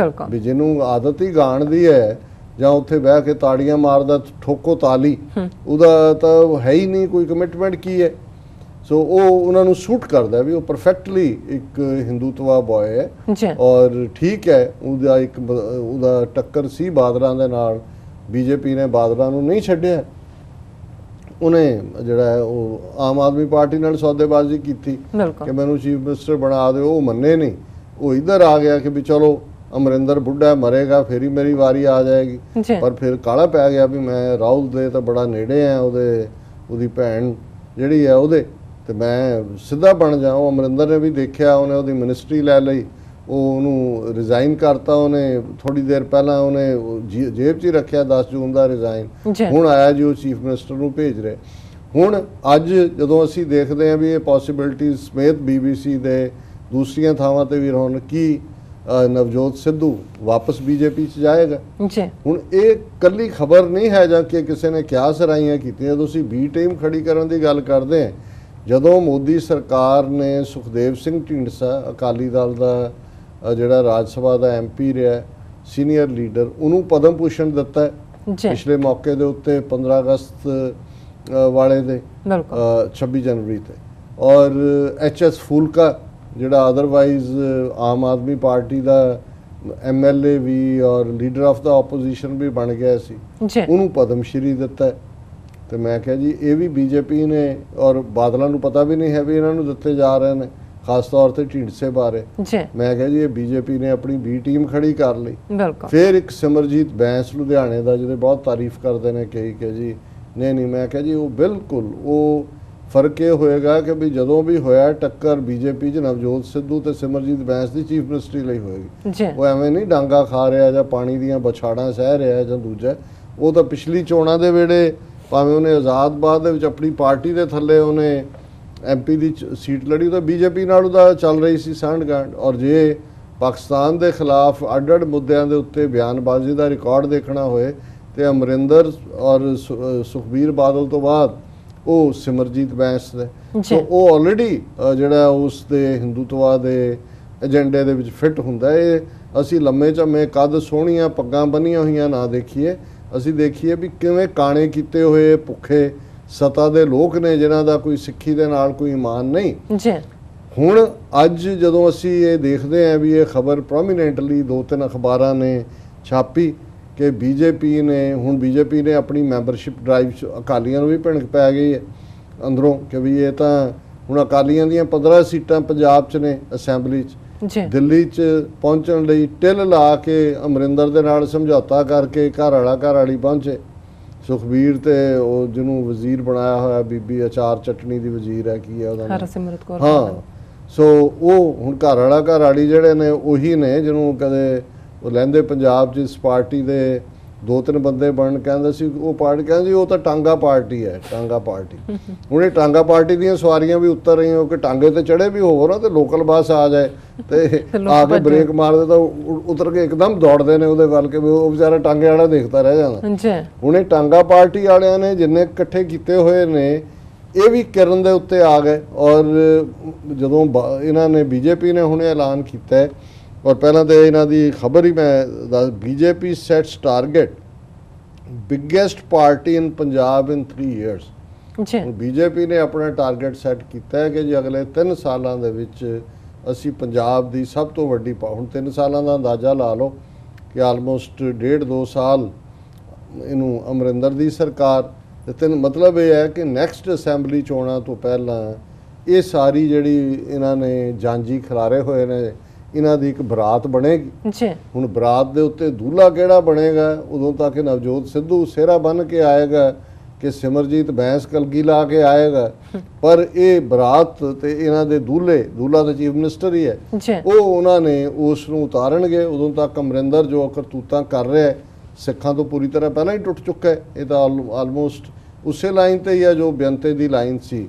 ਵੀ ਜਿਹਨੂੰ ਆਦਤ ਹੀ ਗਾਣ ਦੀ ਹੈ ਜਾਂ ਉੱਥੇ ਬਹਿ ਕੇ ਤਾੜੀਆਂ ਮਾਰਦਾ ਠੋਕੋ ਤਾਲੀ, ਉਹਦਾ ਤਾਂ ਹੈ ਹੀ ਨਹੀਂ ਕੋਈ ਕਮਿਟਮੈਂਟ ਕੀ ਹੈ। ਸੋ ਉਹ ਉਹਨਾਂ ਨੂੰ ਸੂਟ ਕਰਦਾ ਵੀ ਉਹ ਪਰਫੈਕਟਲੀ ਇੱਕ ਹਿੰਦੂਤਵਾ ਬॉय ਹੈ ਔਰ ਠੀਕ ਹੈ, ਉਹਦਾ ਟੱਕਰ ਸੀ ਬਾਦਲਾਂ ਦੇ ਨਾਲ। ਬੀਜੇਪੀ ਨੇ ਬਾਦਲਾਂ ਨੂੰ ਨਹੀਂ ਛੱਡਿਆ, ਉਹਨੇ ਜਿਹੜਾ ਹੈ ਉਹ ਆਮ ਆਦਮੀ ਪਾਰਟੀ ਨਾਲ ਸੌਦੇਬਾਜ਼ੀ ਕੀਤੀ ਕਿ ਮੈਨੂੰ ਚੀਫ ਮਿਨਿਸਟਰ ਬਣਾ ਦਿਓ, ਉਹ ਮੰਨੇ ਨਹੀਂ। ਉਹ ਇਧਰ ਆ ਗਿਆ ਕਿ ਵੀ ਚਲੋ ਅਮਰਿੰਦਰ ਬੁੱਢਾ ਮਰੇਗਾ ਫਿਰ ਹੀ ਮੇਰੀ ਵਾਰੀ ਆ ਜਾਏਗੀ। ਜੀ ਪਰ ਫਿਰ ਕਾਲਾ ਪੈ ਗਿਆ ਵੀ ਮੈਂ ਰਾਹੁਲ ਦੇ ਤਾਂ ਬੜਾ ਨੇੜੇ ਆ, ਉਹਦੀ ਭੈਣ ਜਿਹੜੀ ਆ ਉਹਦੇ, ਤੇ ਮੈਂ ਸਿੱਧਾ ਬਣ ਜਾ। ਉਹ ਅਮਰਿੰਦਰ ਨੇ ਵੀ ਦੇਖਿਆ, ਉਹਨੇ ਉਹਦੀ ਮਿਨਿਸਟਰੀ ਲੈ ਲਈ, ਉਹਨੂੰ ਰਿਜ਼ਾਈਨ ਕਰਤਾ। ਉਹਨੇ ਥੋੜੀ ਦੇਰ ਪਹਿਲਾਂ ਉਹਨੇ ਜੇਬ 'ਚ ਹੀ ਰੱਖਿਆ 10 ਜੂਨ ਦਾ ਰਿਜ਼ਾਈਨ। ਹੁਣ ਆਇਆ ਜੀ ਉਹ ਚੀਫ ਮਿਨਿਸਟਰ ਨੂੰ ਭੇਜ ਰਹੇ। ਹੁਣ ਅੱਜ ਜਦੋਂ ਅਸੀਂ ਦੇਖਦੇ ਹਾਂ ਵੀ ਇਹ ਪੋਸੀਬਿਲਿਟੀਜ਼ ਸਮੇਤ BBC ਦੇ ਦੂਸਰੀਆਂ ਥਾਵਾਂ ਤੇ ਵੀ ਹੁਣ ਕੀ ਨਵਜੋਤ ਸਿੱਧੂ ਵਾਪਸ ਬੀਜੇਪੀ 'ਚ ਜਾਏਗਾ। ਹੁਣ ਇਹ ਕੱਲੀ ਖਬਰ ਨਹੀਂ ਹੈ ਜਾਂ ਕਿ ਕਿਸੇ ਨੇ ਕਿਆ ਸਰਾਈਆਂ ਕੀਤੀਆਂ। ਤੁਸੀਂ ਬੀ ਟੀਮ ਖੜੀ ਕਰਨ ਦੀ ਗੱਲ ਕਰਦੇ ਆ, ਜਦੋਂ ਮੋਦੀ ਸਰਕਾਰ ਨੇ ਸੁਖਦੇਵ ਸਿੰਘ ਢੀਂਡਸਾ ਅਕਾਲੀ ਦਲ ਦਾ ਜਿਹੜਾ ਰਾਜ ਸਭਾ ਦਾ MP ਰਿਹਾ, ਸੀਨੀਅਰ ਲੀਡਰ, ਉਹਨੂੰ ਪਦਮ ਭੂਸ਼ਣ ਦਿੱਤਾ ਪਿਛਲੇ ਮੌਕੇ ਦੇ ਉੱਤੇ 15 ਅਗਸਤ ਵਾਲੇ ਦੇ 26 ਜਨਵਰੀ ਤੇ। ਔਰ HS ਫੂਲਕਾ ਜਿਹੜਾ ਅਦਰਵਾਈਜ਼ ਆਮ ਆਦਮੀ ਪਾਰਟੀ ਦਾ MLA ਵੀ ਔਰ ਲੀਡਰ ਆਫ ਦਾ ਆਪੋਜੀਸ਼ਨ ਵੀ ਬਣ ਗਿਆ ਸੀ, ਉਹਨੂੰ ਪਦਮ ਸ਼੍ਰੀ ਦਿੱਤਾ। ਤੇ ਮੈਂ ਕਿਹਾ ਜੀ ਇਹ ਵੀ ਬੀਜੇਪੀ ਨੇ, ਔਰ ਬਾਦਲਾਂ ਨੂੰ ਪਤਾ ਵੀ ਨਹੀਂ ਹੈ ਵੀ ਇਹਨਾਂ ਨੂੰ ਦਿੱਤੇ ਜਾ ਰਹੇ ਨੇ, ਖਾਸ ਤੌਰ ਤੇ ਢੀਂਡਸੇ ਬਾਰੇ। ਮੈਂ ਕਿਹਾ ਜੀ ਇਹ ਬੀਜੇਪੀ ਨੇ ਆਪਣੀ B ਟੀਮ ਖੜੀ ਕਰ ਲਈ। ਫਿਰ ਇੱਕ ਸਿਮਰਜੀਤ ਬੈਂਸ ਲੁਧਿਆਣੇ ਦਾ ਜਿਹਦੇ ਬਹੁਤ ਤਾਰੀਫ ਕਰਦੇ ਨੇ ਕਹੀ ਕਿ ਜੀ ਨਹੀਂ, ਮੈਂ ਕਿਹਾ ਜੀ ਉਹ ਬਿਲਕੁਲ ਉਹ ਫਰਕ ਇਹ ਹੋਏਗਾ ਕਿ ਵੀ ਜਦੋਂ ਵੀ ਹੋਇਆ ਟੱਕਰ ਬੀਜੇਪੀ 'ਚ ਨਵਜੋਤ ਸਿੱਧੂ ਤੇ ਸਿਮਰਜੀਤ ਬੈਂਸ ਦੀ ਚੀਫ ਮਿਨਿਸਟਰੀ ਲਈ ਹੋਏਗੀ। ਉਹ ਐਵੇਂ ਨਹੀਂ ਡਾਂਗਾ ਖਾ ਰਿਹਾ ਜਾਂ ਪਾਣੀ ਦੀਆਂ ਬਛਾੜਾਂ ਸਹਿ ਰਿਹਾ ਜਾਂ ਦੂਜਾ। ਉਹ ਤਾਂ ਪਿਛਲੀ ਚੋਣਾਂ ਦੇ ਵੇਲੇ ਭਾਵੇਂ ਉਹਨੇ ਆਜ਼ਾਦਬਾਦ ਦੇ ਵਿੱਚ ਆਪਣੀ ਪਾਰਟੀ ਦੇ ਥੱਲੇ ਉਹਨੇ MP ਦੀ ਸੀਟ ਲੜੀ, ਤਾਂ ਬੀਜੇਪੀ ਨਾਲ ਉਹਦਾ ਚੱਲ ਰਹੀ ਸੀ ਸਾਂਢ-ਗਾਂਢ। ਔਰ ਜੇ ਪਾਕਿਸਤਾਨ ਦੇ ਖਿਲਾਫ ਅੱਡ-ਅੱਡ ਮੁੱਦਿਆਂ ਦੇ ਉੱਤੇ ਬਿਆਨਬਾਜ਼ੀ ਦਾ ਰਿਕਾਰਡ ਦੇਖਣਾ ਹੋਏ ਤੇ ਅਮਰਿੰਦਰ ਔਰ ਸੁਖਬੀਰ ਬਾਦਲ ਤੋਂ ਬਾਅਦ ਉਹ ਸਿਮਰਜੀਤ ਬੈਂਸ ਨੇ। ਸੋ ਉਹ ਆਲਰੇਡੀ ਜਿਹੜਾ ਉਸ ਦੇ ਹਿੰਦੂਤਵਾ ਦੇ ਏਜੰਡੇ ਦੇ ਵਿੱਚ ਫਿੱਟ ਹੁੰਦਾ। ਇਹ ਅਸੀਂ ਲੰਮੇ ਝੰਮੇ ਕੱਦ ਸੋਹਣੀਆਂ ਪੱਗਾਂ ਬੰਨੀਆਂ ਹੋਈਆਂ ਨਾ ਦੇਖੀਏ, ਅਸੀਂ ਦੇਖੀਏ ਵੀ ਕਿਵੇਂ ਕਾਣੇ ਕੀਤੇ ਹੋਏ ਭੁੱਖੇ ਸਤਾ ਦੇ ਲੋਕ ਨੇ ਜਿਨ੍ਹਾਂ ਦਾ ਕੋਈ ਸਿੱਖੀ ਦੇ ਨਾਲ ਕੋਈ ਇਮਾਨ ਨਹੀਂ। ਹੁਣ ਅੱਜ ਜਦੋਂ ਅਸੀਂ ਇਹ ਦੇਖਦੇ ਹਾਂ ਵੀ ਇਹ ਖਬਰ ਪ੍ਰੋਮੀਨੈਂਟਲੀ 2-3 ਅਖਬਾਰਾਂ ਨੇ ਛਾਪੀ ਕਿ ਬੀਜੇਪੀ ਨੇ ਆਪਣੀ ਮੈਂਬਰਸ਼ਿਪ ਡਰਾਈਵ 'ਚ ਅਕਾਲੀਆਂ ਨੂੰ ਵੀ ਭਿਣਕ ਪੈ ਗਈ ਹੈ ਅੰਦਰੋਂ ਕਿ ਵੀ ਇਹ ਤਾਂ ਹੁਣ ਅਕਾਲੀਆਂ ਦੀਆਂ 15 ਸੀਟਾਂ ਪੰਜਾਬ 'ਚ ਨੇ ਅਸੈਂਬਲੀ 'ਚ। ਦਿੱਲੀ 'ਚ ਪਹੁੰਚਣ ਲਈ ਟਿੱਲ ਲਾ ਕੇ ਅਮਰਿੰਦਰ ਦੇ ਨਾਲ ਸਮਝੌਤਾ ਕਰਕੇ ਘਰ ਵਾਲੀ ਪਹੁੰਚੇ। ਸੁਖਬੀਰ ਤੇ ਉਹ ਜਿਹਨੂੰ ਵਜ਼ੀਰ ਬਣਾਇਆ ਹੋਇਆ ਬੀਬੀ ਅਚਾਰ ਚਟਨੀ ਦੀ ਵਜ਼ੀਰ ਹੈ, ਕੀ ਹੈ ਉਹਦਾ ਨਾਮ? ਹਾਂ। ਸੋ ਉਹ ਹੁਣ ਘਰ ਵਾਲੀ ਜਿਹੜੇ ਨੇ ਉਹੀ ਨੇ ਜਿਹਨੂੰ ਕਦੇ ਉਹ ਲਹਿੰਦੇ ਪੰਜਾਬ 'ਚ ਇਸ ਪਾਰਟੀ ਦੇ 2-3 ਬੰਦੇ ਬਣਨ ਕਹਿੰਦੇ ਸੀ। ਉਹ ਪਾਰਟੀ ਕਹਿੰਦੀ ਉਹ ਤਾਂ ਟਾਂਗਾ ਪਾਰਟੀ ਹੈ, ਟਾਂਗਾ ਪਾਰਟੀ। ਹੁਣ ਇਹ ਟਾਂਗਾ ਪਾਰਟੀ ਦੀਆਂ ਸਵਾਰੀਆਂ ਵੀ ਉਤਰ ਰਹੀਆਂ ਕਿ ਟਾਂਗੇ ਤੇ ਚੜੇ ਵੀ ਹੋਵੋ ਨਾ ਤੇ ਲੋਕਲ ਬੱਸ ਆ ਜਾਏ ਤੇ ਆ ਕੇ ਬ੍ਰੇਕ ਮਾਰਦੇ ਤਾਂ ਉਤਰ ਕੇ ਇੱਕਦਮ ਦੌੜਦੇ ਨੇ ਉਹਦੇ ਵੱਲ ਕਿ ਉਹ ਵਿਚਾਰਾ ਟਾਂਗੇ ਵਾਲਾ ਦੇਖਦਾ ਰਹਿ ਜਾਂਦਾ। ਹੁਣ ਇਹ ਟਾਂਗਾ ਪਾਰਟੀ ਵਾਲਿਆਂ ਨੇ ਜਿੰਨੇ ਇਕੱਠੇ ਕੀਤੇ ਹੋਏ ਨੇ ਇਹ ਵੀ ਕਿਰਨ ਦੇ ਉੱਤੇ ਆ ਗਏ। ਔਰ ਜਦੋਂ ਇਹਨਾਂ ਨੇ ਬੀਜੇਪੀ ਨੇ ਹੁਣੇ ਐਲਾਨ ਕੀਤਾ, ਔਰ ਪਹਿਲਾਂ ਤਾਂ ਇਹਨਾਂ ਦੀ ਖਬਰ ਹੀ ਮੈਂ ਦੱਸ, BJP sets target biggest party in Punjab in 3 years. BJP ਨੇ ਆਪਣਾ ਟਾਰਗੇਟ ਸੈੱਟ ਕੀਤਾ ਹੈ ਕਿ ਜੀ ਅਗਲੇ 3 ਸਾਲਾਂ ਦੇ ਵਿੱਚ ਅਸੀਂ ਪੰਜਾਬ ਦੀ ਸਭ ਤੋਂ ਵੱਡੀ ਹੁਣ 3 ਸਾਲਾਂ ਦਾ ਅੰਦਾਜ਼ਾ ਲਾ ਲਓ ਕਿ ਆਲਮੋਸਟ 1.5-2 ਸਾਲ ਇਹਨੂੰ ਅਮਰਿੰਦਰ ਦੀ ਸਰਕਾਰ ਤੇ ਮਤਲਬ ਇਹ ਹੈ ਕਿ ਨੈਕਸਟ ਅਸੈਂਬਲੀ ਚੋਣਾਂ ਤੋਂ ਪਹਿਲਾਂ ਇਹ ਸਾਰੀ ਜਿਹੜੀ ਇਹਨਾਂ ਨੇ ਜਾਂਜੀ ਖਿਲਾਰੇ ਹੋਏ ਨੇ ਇਹਨਾਂ ਦੀ ਇੱਕ ਬਰਾਤ ਬਣੇਗੀ। ਹੁਣ ਬਰਾਤ ਦੇ ਉੱਤੇ ਦੂल्हा ਕਿਹੜਾ ਬਣੇਗਾ ਉਦੋਂ ਤੱਕ ਨਵਜੋਤ ਸਿੱਧੂ ਸਿਹਰਾ ਬਣ ਕੇ ਆਏਗਾ ਕਿ ਸਿਮਰਜੀਤ ਬੈਂਸ ਕਲਗੀ ਲਾ ਕੇ ਆਏਗਾ। ਪਰ ਇਹ ਬਰਾਤ ਤੇ ਇਹਨਾਂ ਦੇ ਦੂल्हा ਤਾਂ ਚੀਫ ਮਿਨਿਸਟਰ ਹੀ ਹੈ, ਉਹ ਉਹਨਾਂ ਨੇ ਉਸ ਨੂੰ ਉਤਾਰਨਗੇ। ਉਦੋਂ ਤੱਕ ਅਮਰਿੰਦਰ ਜੋ ਕਰਤੂਤਾਂ ਕਰ ਰਿਹਾ ਸਿੱਖਾਂ ਤੋਂ ਪੂਰੀ ਤਰ੍ਹਾਂ ਪਹਿਲਾਂ ਹੀ ਟੁੱਟ ਚੁੱਕਾ ਹੈ। ਇਹ ਤਾਂ ਆਲਮੋਸਟ ਉਸੇ ਲਾਈਨ ਤੇ ਹੀ ਹੈ ਜੋ ਬੇਅੰਤੇ ਦੀ ਲਾਈਨ ਸੀ,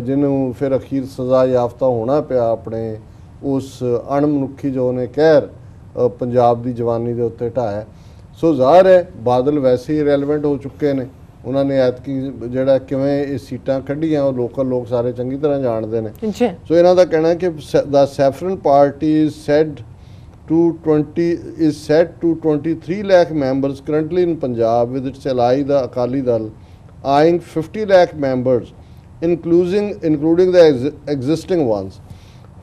ਜਿਹਨੂੰ ਫਿਰ ਅਖੀਰ ਸਜ਼ਾ ਯਾਫਤਾ ਹੋਣਾ ਪਿਆ ਆਪਣੇ ਉਸ ਅਣਮਨੁੱਖੀ ਜੋ ਉਹਨੇ ਕਹਿਰ ਪੰਜਾਬ ਦੀ ਜਵਾਨੀ ਦੇ ਉੱਤੇ ਢਾਇਆ। ਸੋ ਜ਼ਾਹਰ ਹੈ ਬਾਦਲ ਵੈਸੇ ਹੀ ਰੈਲੇਵੈਂਟ ਹੋ ਚੁੱਕੇ ਨੇ। ਉਹਨਾਂ ਨੇ ਐਤਕੀ ਜਿਹੜਾ ਕਿਵੇਂ ਇਹ ਸੀਟਾਂ ਕੱਢੀਆਂ ਉਹ ਲੋਕਲ ਲੋਕ ਸਾਰੇ ਚੰਗੀ ਤਰ੍ਹਾਂ ਜਾਣਦੇ ਨੇ। ਸੋ ਇਹਨਾਂ ਦਾ ਕਹਿਣਾ ਕਿ the saffron party is set to 23 lakh members currently in Punjab with its ally the Akali Dal eyeing 50 lakh members including the existing ones।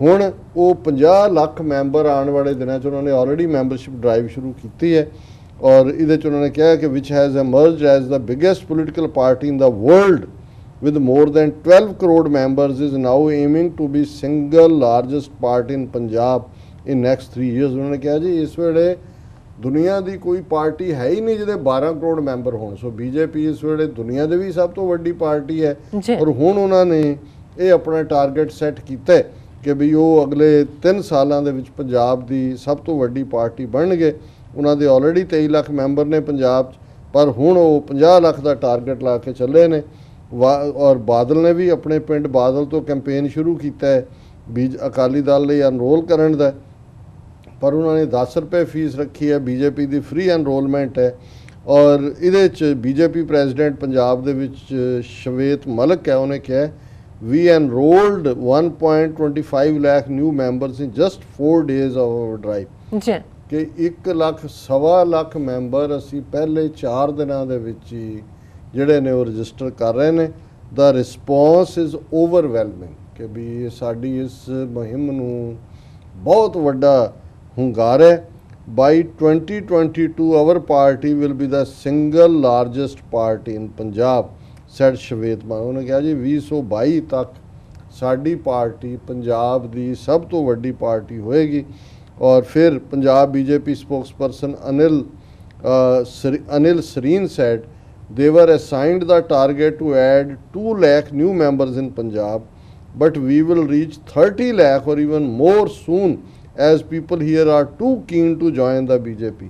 ਹੁਣ ਉਹ 50 ਲੱਖ ਮੈਂਬਰ ਆਉਣ ਵਾਲੇ ਦਿਨਾਂ 'ਚ ਉਹਨਾਂ ਨੇ ਆਲਰੇਡੀ ਮੈਂਬਰਸ਼ਿਪ ਡਰਾਈਵ ਸ਼ੁਰੂ ਕੀਤੀ ਹੈ। ਔਰ ਇਹਦੇ 'ਚ ਉਹਨਾਂ ਨੇ ਕਿਹਾ ਕਿ ਵਿਚ has emerged as the biggest political party in the world with more than 12 crore members is now aiming to be single largest party in Punjab in next 3 years. ਉਹਨਾਂ ਨੇ ਕਿਹਾ ਜੀ ਇਸ ਵੇਲੇ ਦੁਨੀਆ ਦੀ ਕੋਈ ਪਾਰਟੀ ਹੈ ਹੀ ਨਹੀਂ ਜਿਹਦੇ 12 ਕਰੋੜ ਮੈਂਬਰ ਹੋਣ। ਸੋ ਬੀਜੇਪੀ ਇਸ ਵੇਲੇ ਦੁਨੀਆ ਦੇ ਵੀ ਸਭ ਤੋਂ ਵੱਡੀ ਪਾਰਟੀ ਹੈ। ਔਰ ਹੁਣ ਉਹਨਾਂ ਨੇ ਇਹ ਆਪਣਾ ਟਾਰਗੇਟ ਸੈੱਟ ਕੀਤਾ ਹੈ ਕਿ ਵੀ ਉਹ ਅਗਲੇ 3 ਸਾਲਾਂ ਦੇ ਵਿੱਚ ਪੰਜਾਬ ਦੀ ਸਭ ਤੋਂ ਵੱਡੀ ਪਾਰਟੀ ਬਣਨਗੇ। ਉਹਨਾਂ ਦੇ ਆਲਰੇਡੀ 23 ਲੱਖ ਮੈਂਬਰ ਨੇ ਪੰਜਾਬ 'ਚ, ਪਰ ਹੁਣ ਉਹ 50 ਲੱਖ ਦਾ ਟਾਰਗੇਟ ਲਾ ਕੇ ਚੱਲੇ ਨੇ। ਔਰ ਬਾਦਲ ਨੇ ਵੀ ਆਪਣੇ ਪਿੰਡ ਬਾਦਲ ਤੋਂ ਕੈਂਪੇਨ ਸ਼ੁਰੂ ਕੀਤਾ ਹੈ ਅਕਾਲੀ ਦਲ ਲਈ ਅਨਰੋਲ ਕਰਨ ਦਾ, ਪਰ ਉਹਨਾਂ ਨੇ 10 ਰੁਪਏ ਫੀਸ ਰੱਖੀ ਹੈ। ਬੀਜੇਪੀ ਦੀ ਫ੍ਰੀ ਐਨਰੋਲਮੈਂਟ ਹੈ। ਔਰ ਇਹਦੇ 'ਚ ਬੀਜੇਪੀ ਪ੍ਰੈਜ਼ੀਡੈਂਟ ਪੰਜਾਬ ਦੇ ਵਿੱਚ ਸ਼ਵੇਤ ਮਲਿਕ ਹੈ, ਉਹਨੇ ਕਿਹਾ we enrolled 1.25 lakh new members in just 4 days of our drive। ਜੀ ਕਿ 1 ਲੱਖ ਸਵਾ ਲੱਖ ਮੈਂਬਰ ਅਸੀਂ ਪਹਿਲੇ 4 ਦਿਨਾਂ ਦੇ ਵਿੱਚ ਹੀ ਜਿਹੜੇ ਨੇ ਉਹ ਰਜਿਸਟਰ ਕਰ ਰਹੇ ਨੇ। ਦਾ ਰਿਸਪੌਂਸ ਇਜ਼ ਓਵਰਵੈਲਮਿੰਗ ਕਿ ਵੀ ਸਾਡੀ ਇਸ ਮੁਹਿੰਮ ਨੂੰ ਬਹੁਤ ਵੱਡਾ ਹੁੰਗਾਰ ਹੈ। ਬਾਈ 2022 our party will be the single largest party in Punjab, said Shwet Maan. ਉਹਨੇ ਕਿਹਾ ਜੀ 2022 ਤੱਕ ਸਾਡੀ ਪਾਰਟੀ ਪੰਜਾਬ ਦੀ ਸਭ ਤੋਂ ਵੱਡੀ ਪਾਰਟੀ ਹੋਏਗੀ। ਔਰ ਫਿਰ Punjab BJP spokesperson Anil Sarin said they were assigned the target to add 2 lakh new members in Punjab, but we will reach 30 lakh or even more soon as people here are too keen to join the BJP।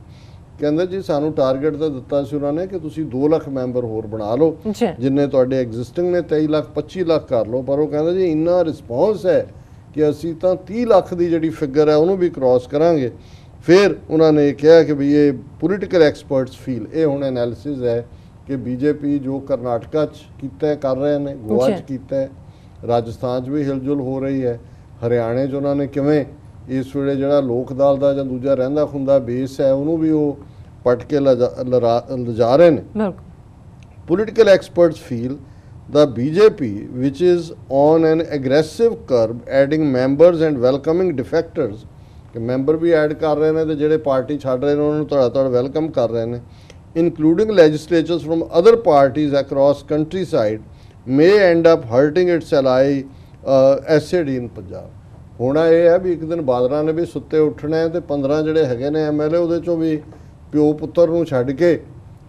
ਕਹਿੰਦੇ ਜੀ ਸਾਨੂੰ target ਤਾਂ ਦਿੱਤਾ ਸੀ ਉਹਨਾਂ ਨੇ ਕਿ ਤੁਸੀਂ 2 lakh member ਹੋਰ ਬਣਾ ਲਓ, ਜਿੰਨੇ ਤੁਹਾਡੇ ਐਗਜ਼ਿਸਟਿੰਗ ਨੇ 23 ਲੱਖ 25 ਲੱਖ ਕਰ ਲਓ। ਪਰ ਉਹ ਕਹਿੰਦੇ ਜੀ ਇੰਨਾ ਰਿਸਪੌਂਸ ਹੈ ਕਿ ਅਸੀਂ ਤਾਂ 30 ਲੱਖ ਦੀ ਜਿਹੜੀ ਫਿਗਰ ਹੈ ਉਹਨੂੰ ਵੀ ਕ੍ਰਾਸ ਕਰਾਂਗੇ। ਫਿਰ ਉਹਨਾਂ ਨੇ ਕਿਹਾ ਕਿ ਵੀ ਇਹ ਪੋਲੀਟੀਕਲ ਐਕਸਪਰਟਸ ਫੀਲ, ਇਹ ਹੁਣ ਐਨਾਲਿਸਿਸ ਹੈ ਕਿ ਬੀਜੇਪੀ ਜੋ ਕਰਨਾਟਕਾ 'ਚ ਕੀਤਾ ਕਰ ਰਹੇ ਨੇ, ਗੋਆ 'ਚ ਕੀਤਾ, ਰਾਜਸਥਾਨ 'ਚ ਵੀ ਹਿਲਜੁਲ ਹੋ ਰਹੀ ਹੈ, ਹਰਿਆਣੇ 'ਚ ਉਹਨਾਂ ਨੇ ਕਿਵੇਂ ਇਸ ਵੇਲੇ ਜਿਹੜਾ ਲੋਕ ਦਲ ਦਾ ਜਾਂ ਦੂਜਾ ਰਹਿੰਦਾ ਖੁੰਦਾ ਬੇਸ ਹੈ ਉਹਨੂੰ ਵੀ ਉਹ ਪਟ ਕੇ ਲਿਜਾ ਰਹੇ ਨੇ। Political experts feel the BJP, which is on an aggressive curve, adding members and welcoming defectors, ਕਿ ਮੈਂਬਰ ਵੀ ਐਡ ਕਰ ਰਹੇ ਨੇ ਤੇ ਜਿਹੜੇ ਪਾਰਟੀ ਛੱਡ ਰਹੇ ਨੇ ਉਹਨਾਂ ਨੂੰ ਧੜਾ ਵੈਲਕਮ ਕਰ ਰਹੇ ਨੇ, including legislatures from other parties across countryside, may end up hurting its ally SAD in Punjab। ਹੋਣਾ ਇਹ ਹੈ ਵੀ ਇੱਕ ਦਿਨ ਬਾਦਲਾਂ ਨੇ ਵੀ ਸੁੱਤੇ ਉੱਠਣਾ ਹੈ ਤੇ 15 ਜਿਹੜੇ ਹੈਗੇ ਨੇ MLA ਉਹਦੇ ਚੋਂ ਵੀ ਪਿਓ ਪੁੱਤਰ ਨੂੰ ਛੱਡ ਕੇ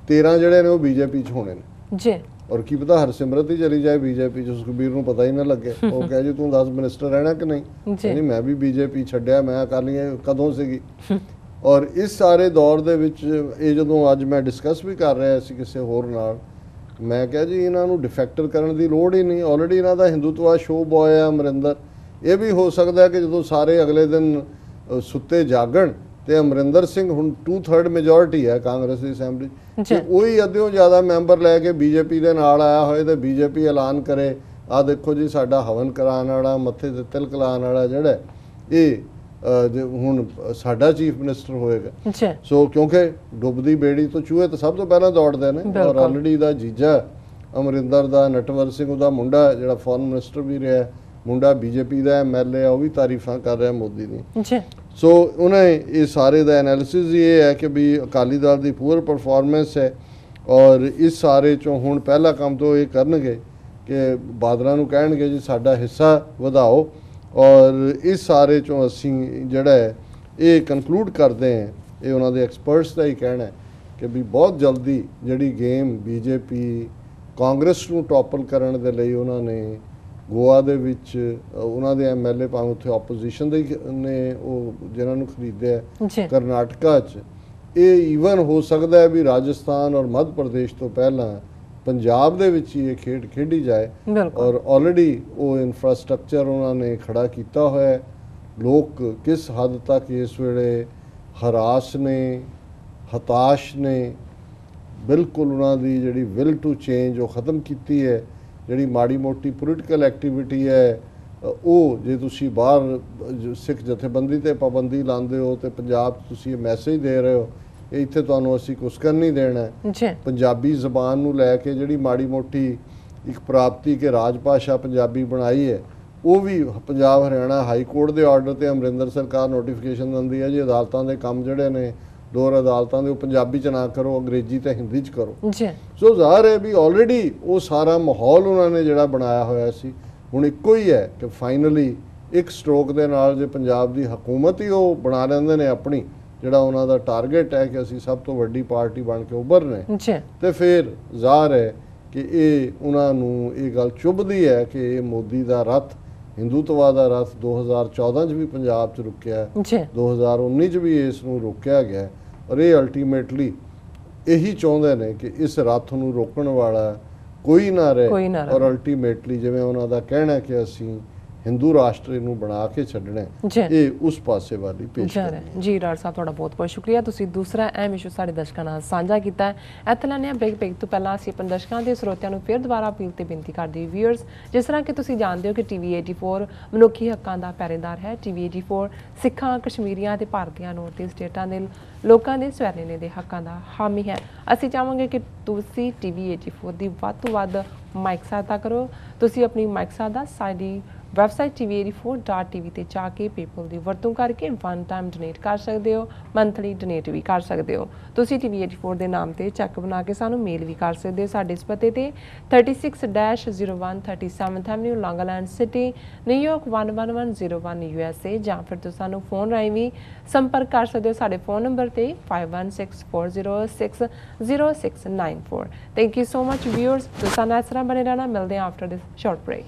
13 ਜਿਹੜੇ ਨੇ ਉਹ ਬੀਜੇਪੀ 'ਚ ਹੋਣੇ ਨੇ ਜੀ। ਔਰ ਕੀ ਪਤਾ ਹਰਸਿਮਰਤ ਹੀ ਚਲੀ ਜਾਏ ਬੀਜੇਪੀ 'ਚ, ਸੁਖਬੀਰ ਨੂੰ ਪਤਾ ਹੀ ਨਾ ਲੱਗੇ। ਉਹ ਕਹੇ ਜੀ ਤੂੰ 10 ਮਿਨਿਸਟਰ ਰਹਿਣਾ ਕਿ ਨਹੀਂ, ਮੈਂ ਵੀ ਬੀਜੇਪੀ ਛੱਡਿਆ, ਮੈਂ ਅਕਾਲੀ ਕਦੋਂ ਸੀਗੀ। ਔਰ ਇਸ ਸਾਰੇ ਦੌਰ ਦੇ ਵਿੱਚ ਇਹ ਜਦੋਂ ਅੱਜ ਮੈਂ ਡਿਸਕਸ ਵੀ ਕਰ ਰਿਹਾ ਸੀ ਕਿਸੇ ਹੋਰ ਨਾਲ, ਮੈਂ ਕਿਹਾ ਜੀ ਇਹਨਾਂ ਨੂੰ ਡਿਫੈਕਟਰ ਕਰਨ ਦੀ ਲੋੜ ਹੀ ਨਹੀਂ। ਆਲਰੇਡੀ ਇਹਨਾਂ ਦਾ ਹਿੰਦੂਤਵਾ ਸ਼ੋ ਬॉय ਹੈ ਅਮਰਿੰਦਰ। ਇਹ ਵੀ ਹੋ ਸਕਦਾ ਕਿ ਜਦੋਂ ਸਾਰੇ ਅਗਲੇ ਦਿਨ ਸੁੱਤੇ ਜਾਗਣ ਤੇ ਅਮਰਿੰਦਰ ਸਿੰਘ ਹੁਣ 2/3 ਮੈਜੋਰਿਟੀ ਹੈ ਕਾਂਗਰਸ ਦੀ ਅਸੈਂਬਲੀ 'ਚ, ਉਹੀ ਅੱਧਿਓਂ ਜ਼ਿਆਦਾ ਮੈਂਬਰ ਲੈ ਕੇ ਬੀਜੇਪੀ ਦੇ ਨਾਲ ਆਇਆ ਹੋਏ ਤੇ ਬੀਜੇਪੀ ਐਲਾਨ ਕਰੇ ਆਹ ਦੇਖੋ ਜੀ ਸਾਡਾ ਹਵਨ ਕਰਾਉਣ ਵਾਲਾ, ਮੱਥੇ ਤੇ ਤਿਲਕ ਲਾਉਣ ਵਾਲਾ ਜਿਹੜਾ ਇਹ ਹੁਣ ਸਾਡਾ ਚੀਫ ਮਿਨਿਸਟਰ ਹੋਏਗਾ। ਸੋ ਕਿਉਂਕਿ ਡੁੱਬਦੀ ਬੇੜੀ ਤੋਂ ਚੂਹੇ ਤਾਂ ਸਭ ਤੋਂ ਪਹਿਲਾਂ ਦੌੜਦੇ ਨੇ। ਔਰ ਆਲਰੇਡੀ ਦਾ ਜੀਜਾ ਅਮਰਿੰਦਰ ਦਾ, ਨਟਵਰ ਸਿੰਘ ਉਹਦਾ ਮੁੰਡਾ ਜਿਹੜਾ ਫੋਰਨ ਮਿਨਿਸਟਰ ਵੀ ਰਿਹਾ, ਮੁੰਡਾ ਬੀਜੇਪੀ ਦਾ MLA ਆ, ਉਹ ਵੀ ਤਾਰੀਫਾਂ ਕਰ ਰਿਹਾ ਮੋਦੀ ਦੀ। ਸੋ ਉਹਨੇ ਇਹ ਸਾਰੇ ਦਾ ਐਨਾਲਿਸਿਸ ਇਹ ਹੈ ਕਿ ਵੀ ਅਕਾਲੀ ਦਲ ਦੀ ਪੂਰ ਪਰਫਾਰਮੈਂਸ ਹੈ। ਔਰ ਇਸ ਸਾਰੇ ਚੋਂ ਹੁਣ ਪਹਿਲਾ ਕੰਮ ਤੋਂ ਇਹ ਕਰਨਗੇ ਕਿ ਬਾਦਲਾਂ ਨੂੰ ਕਹਿਣਗੇ ਜੀ ਸਾਡਾ ਹਿੱਸਾ ਵਧਾਓ। ਔਰ ਇਸ ਸਾਰੇ ਚੋਂ ਅਸੀਂ ਜਿਹੜਾ ਹੈ ਇਹ ਕਨਕਲੂਡ ਕਰਦੇ ਹਾਂ, ਇਹ ਉਹਨਾਂ ਦੇ ਐਕਸਪਰਟਸ ਦਾ ਹੀ ਕਹਿਣਾ ਹੈ ਕਿ ਵੀ ਬਹੁਤ ਜਲਦੀ ਜਿਹੜੀ ਗੇਮ ਬੀਜੇਪੀ ਕਾਂਗਰਸ ਨੂੰ ਟੋਪਲ ਕਰਨ ਦੇ ਲਈ ਉਹਨਾਂ ਨੇ ਗੋਆ ਦੇ ਵਿੱਚ ਉਹਨਾਂ ਦੇ MLA ਭਾਵੇਂ ਉੱਥੇ ਆਪੋਜੀਸ਼ਨ ਦੇ ਨੇ ਉਹ ਜਿਹਨਾਂ ਨੂੰ ਖਰੀਦਿਆ, ਕਰਨਾਟਕਾ 'ਚ ਇਹ ਈਵਨ ਹੋ ਸਕਦਾ ਹੈ ਵੀ ਰਾਜਸਥਾਨ ਔਰ ਮੱਧ ਪ੍ਰਦੇਸ਼ ਤੋਂ ਪਹਿਲਾਂ ਪੰਜਾਬ ਦੇ ਵਿੱਚ ਹੀ ਇਹ ਖੇਡ ਖੇਡੀ ਜਾਏ। ਔਰ ਆਲਰੇਡੀ ਉਹ ਇਨਫਰਾਸਟ੍ਰਕਚਰ ਉਹਨਾਂ ਨੇ ਖੜਾ ਕੀਤਾ ਹੋਇਆ। ਲੋਕ ਕਿਸ ਹੱਦ ਤੱਕ ਇਸ ਵੇਲੇ ਹਰਾਸ ਨੇ, ਹਤਾਸ਼ ਨੇ, ਬਿਲਕੁਲ ਉਹਨਾਂ ਦੀ ਜਿਹੜੀ ਵਿਲ ਟੂ ਚੇਂਜ ਉਹ ਖਤਮ ਕੀਤੀ ਹੈ। ਜਿਹੜੀ ਮਾੜੀ ਮੋਟੀ ਪੋਲੀਟੀਕਲ ਐਕਟੀਵਿਟੀ ਹੈ ਉਹ ਜੇ ਤੁਸੀਂ ਬਾਹਰ ਸਿੱਖ ਜਥੇਬੰਦੀ ਤੇ ਪਾਬੰਦੀ ਲਾਉਂਦੇ ਹੋ ਤੇ ਪੰਜਾਬ 'ਚ ਤੁਸੀਂ ਇਹ ਮੈਸੇਜ ਦੇ ਰਹੇ ਹੋ ਇੱਥੇ ਤੁਹਾਨੂੰ ਅਸੀਂ ਕੁਛ ਕਰ ਨਹੀਂ ਦੇਣਾ। ਪੰਜਾਬੀ ਜ਼ਬਾਨ ਨੂੰ ਲੈ ਕੇ ਜਿਹੜੀ ਮਾੜੀ ਮੋਟੀ ਇੱਕ ਪ੍ਰਾਪਤੀ ਕਿ ਰਾਜ ਭਾਸ਼ਾ ਪੰਜਾਬੀ ਬਣਾਈ ਹੈ ਉਹ ਵੀ ਪੰਜਾਬ ਹਰਿਆਣਾ ਹਾਈ ਕੋਰਟ ਦੇ ਆਰਡਰ ਤੇ ਅਮਰਿੰਦਰ ਸਰਕਾਰ ਨੋਟੀਫਿਕੇਸ਼ਨ ਦਿੰਦੀ ਹੈ ਜੀ ਅਦਾਲਤਾਂ ਦੇ ਕੰਮ ਜਿਹੜੇ ਨੇ ਦੋਰ ਅਦਾਲਤਾਂ ਦੇ ਉਹ ਪੰਜਾਬੀ 'ਚ ਨਾ ਕਰੋ, ਅੰਗਰੇਜ਼ੀ ਤੇ ਹਿੰਦੀ 'ਚ ਕਰੋ। ਸੋ ਜ਼ਾਹਰ ਹੈ ਵੀ ਆਲਰੇਡੀ ਉਹ ਸਾਰਾ ਮਾਹੌਲ ਉਹਨਾਂ ਨੇ ਜਿਹੜਾ ਬਣਾਇਆ ਹੋਇਆ ਸੀ। ਹੁਣ ਇੱਕੋ ਹੀ ਹੈ ਕਿ ਫਾਈਨਲੀ ਇੱਕ ਸਟ੍ਰੋਕ ਦੇ ਨਾਲ ਜੇ ਪੰਜਾਬ ਦੀ ਹਕੂਮਤ ਹੀ ਉਹ ਬਣਾ ਲੈਂਦੇ ਨੇ ਆਪਣੀ, ਜਿਹੜਾ ਉਹਨਾਂ ਦਾ ਟਾਰਗੇਟ ਹੈ ਕਿ ਅਸੀਂ ਸਭ ਤੋਂ ਵੱਡੀ ਪਾਰਟੀ ਬਣ ਕੇ ਉੱਭਰਨੇ, ਜੀ ਤੇ ਫਿਰ ਜ਼ਾਹਰ ਹੈ ਕਿ ਇਹ ਉਹਨਾਂ ਨੂੰ ਇਹ ਗੱਲ ਚੁੱਭਦੀ ਹੈ ਕਿ ਇਹ ਮੋਦੀ ਦਾ ਰੱਥ, ਹਿੰਦੂਤਵਾ ਦਾ ਰੱਥ 2014 'ਚ ਵੀ ਪੰਜਾਬ 'ਚ ਰੁਕਿਆ, ਜੀ 2019 'ਚ ਵੀ ਇਸ ਨੂੰ ਰੋਕਿਆ ਗਿਆ, ਔਰ ਇਹ ਅਲਟੀਮੇਟਲੀ ਇਹੀ ਚਾਹੁੰਦੇ ਨੇ ਕਿ ਇਸ ਰੱਥ ਨੂੰ ਰੋਕਣ ਵਾਲਾ ਕੋਈ ਨਾ ਰਹੇ, ਔਰ ਅਲਟੀਮੇਟਲੀ ਜਿਵੇਂ ਉਹਨਾਂ ਦਾ ਕਹਿਣਾ ਕਿ ਅਸੀਂ ਹਿੰਦੂ ਰਾਸ਼ਟਰ ਨੂੰ ਬਣਾ ਕੇ ਛੱਡਣਾ, ਇਹ ਉਸ ਪਾਸੇ ਵਾਲੀ ਪੇਸ਼ ਕਰ ਜੀ। ਡਾਕਟਰ ਸਾਹਿਬ ਤੁਹਾਡਾ ਬਹੁਤ ਬਹੁਤ ਸ਼ੁਕਰੀਆ, ਤੁਸੀਂ ਦੂਸਰਾ ਅਹਿਮ ਇਸ਼ੂ ਸਾਡੇ ਦਰਸ਼ਕਾਂ ਨਾਲ ਸਾਂਝਾ ਕੀਤਾ ਹੈ। ਇੱਥੇ ਲੈਣੇ ਆ ਬ੍ਰੇਕ ਤੋਂ ਪਹਿਲਾਂ ਅਸੀਂ ਆਪਣੇ ਦਰਸ਼ਕਾਂ ਦੇ ਸਰੋਤਿਆਂ ਨੂੰ ਫਿਰ ਦੁਬਾਰਾ ਅਪੀਲ ਤੇ ਬੇਨਤੀ ਕਰਦੇ ਵੀਅਰਸ, ਜਿਸ ਤਰ੍ਹਾਂ ਕਿ ਤੁਸੀਂ ਜਾਣਦੇ ਹੋ ਕਿ ਟੀਵੀ 84 ਮਨੁੱਖੀ ਹੱਕਾਂ ਦਾ ਪਹਿਰੇਦਾਰ ਹੈ। ਟੀਵੀ 84 ਸਿੱਖਾਂ, ਕਸ਼ਮੀਰੀਆਂ ਤੇ ਭਾਰਤੀਆਂ ਨੌਰਥ ਈਸਟ ਸਟੇਟਾਂ ਦੇ ਲੋਕਾਂ ਦੇ ਸਵੈਨੇ ਦੇ ਹੱਕਾਂ ਦਾ ਹਾਮੀ ਹੈ। ਅਸੀਂ ਚਾਹਾਂਗੇ ਕਿ ਤੁਸੀਂ ਟੀਵੀ 84 ਦੀ ਵੱਧ ਤੋਂ ਵੱਧ ਮਾਈਕ ਸਹਾਇਤਾ ਕਰੋ। ਤੁਸੀਂ ਆਪਣੀ ਮਾਈਕ ਸਹਾਇਤਾ ਸਾਡੀ ਵੈਬਸਾਈਟ tv84.tv ਤੇ ਜਾ ਕੇ ਪੇਪਲ ਦੀ ਵਰਤੋਂ ਕਰਕੇ ਵਨ ਟਾਈਮ ਡੋਨੇਟ ਕਰ ਸਕਦੇ ਹੋ, ਮੰਥਲੀ ਡੋਨੇਟ ਵੀ ਕਰ ਸਕਦੇ ਹੋ। ਤੁਸੀਂ tv84 ਦੇ ਨਾਮ ਤੇ ਚੈੱਕ ਬਣਾ ਕੇ ਸਾਨੂੰ ਮੇਲ ਵੀ ਕਰ ਸਕਦੇ ਹੋ ਸਾਡੇ ਇਸ ਪਤੇ ਤੇ 36-01 37th ਐਵਨਿਊ ਲੌਂਗ ਆਈਲੈਂਡ ਸਿਟੀ, ਨਿਊਯਾਰਕ 11101 USA, ਜਾਂ ਫਿਰ ਤੁਸੀਂ ਸਾਨੂੰ ਫੋਨ ਰਾਹੀਂ ਵੀ ਸੰਪਰਕ ਕਰ ਸਕਦੇ ਹੋ ਸਾਡੇ ਫੋਨ ਨੰਬਰ ਤੇ 5164060694। Thank you so much viewers, ਤੁਸੀਂ ਨਾਲ ਇਸ ਤਰ੍ਹਾਂ ਬਣੇ ਰਹਿਣਾ। ਮਿਲਦੇ ਹਾਂ ਆਫਟਰ ਦਿਸ ਸ਼ਾਰਟ ਬ੍ਰੇਕ।